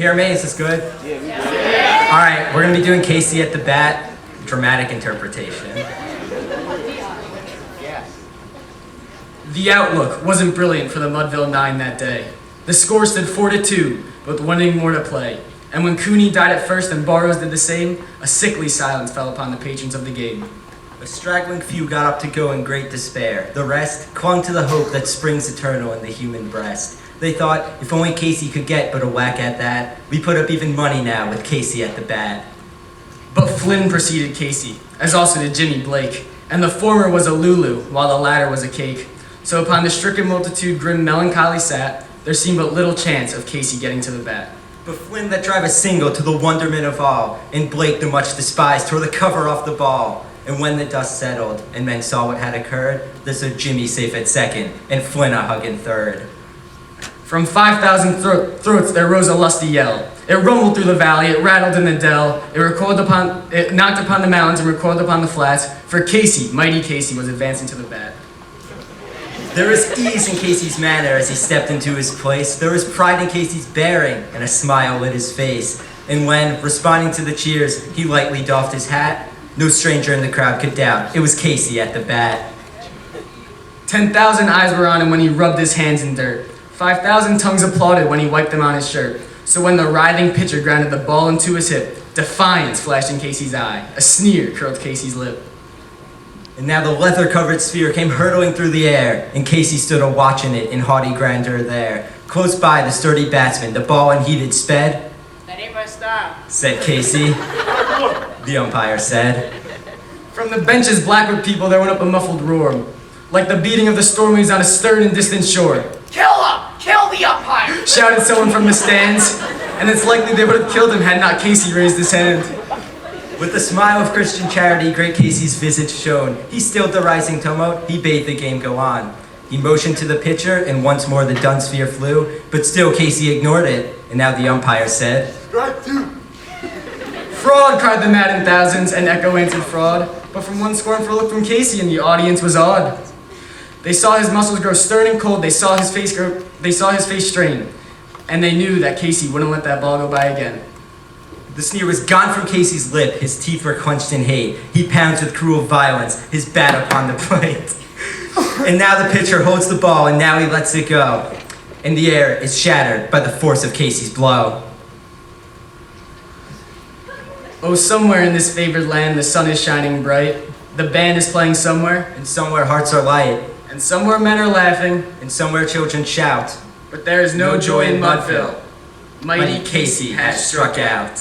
Hear me? Is this good? Yeah. All right, we're gonna be doing Casey at the bat, dramatic interpretation. The outlook wasn't brilliant for the Mudville Nine that day. The score stood 4-2, with one inning more to play. And when Cooney died at first and Barrows did the same, a sickly silence fell upon the patrons of the game. A straggling few got up to go in great despair. The rest clung to the hope that springs eternal in the human breast. They thought, if only Casey could get but a whack at that, we put up even money now with Casey at the bat. But Flynn preceded Casey, as also did Jimmy Blake, and the former was a Lulu, while the latter was a cake. So upon the stricken multitude grim melancholy sat, there seemed but little chance of Casey getting to the bat. But Flynn that drive a single to the wonderment of all, and Blake the much despised tore the cover off the ball. And when the dust settled, and men saw what had occurred, there stood Jimmy safe at second, and Flynn a hugging third. From 5,000 throats there rose a lusty yell. It rumbled through the valley, it rattled in the dell, it knocked upon the mountains and recoiled upon the flats, for Casey, mighty Casey, was advancing to the bat. There was ease in Casey's manner as he stepped into his place. There was pride in Casey's bearing, and a smile lit his face. And when, responding to the cheers, he lightly doffed his hat, no stranger in the crowd could doubt it was Casey at the bat. 10,000 eyes were on him when he rubbed his hands in dirt. 5,000 tongues applauded when he wiped them on his shirt. So when the writhing pitcher grounded the ball into his hip, defiance flashed in Casey's eye. A sneer curled Casey's lip. And now the leather-covered sphere came hurtling through the air, and Casey stood a-watching it in haughty grandeur there. Close by the sturdy batsman, the ball unheeded sped. That ain't my style, said Casey. The umpire said. From the benches black with people there went up a muffled roar, like the beating of the storm waves on a stern and distant shore. Kill him! Kill the umpire! Shouted someone from the stands, and it's likely they would have killed him had not Casey raised his hand. With a smile of Christian charity, great Casey's visage shone. He stilled the rising tumult, he bade the game go on. He motioned to the pitcher, and once more the dun sphere flew, but still Casey ignored it, and now the umpire said, "Strike two." Fraud, cried the maddened thousands, and echo answered fraud. But from one scornful look from Casey, and the audience was awed. They saw his muscles grow stern and cold, they saw his face strain, and they knew that Casey wouldn't let that ball go by again. The sneer was gone from Casey's lip, his teeth were clenched in hate. He pounds with cruel violence, his bat upon the plate. And now the pitcher holds the ball, and now he lets it go. And the air is shattered by the force of Casey's blow. Oh, somewhere in this favored land the sun is shining bright. The band is playing somewhere, And somewhere hearts are light, and somewhere men are laughing, and somewhere children shout. but there is no joy in Mudville. Mighty Casey has struck out.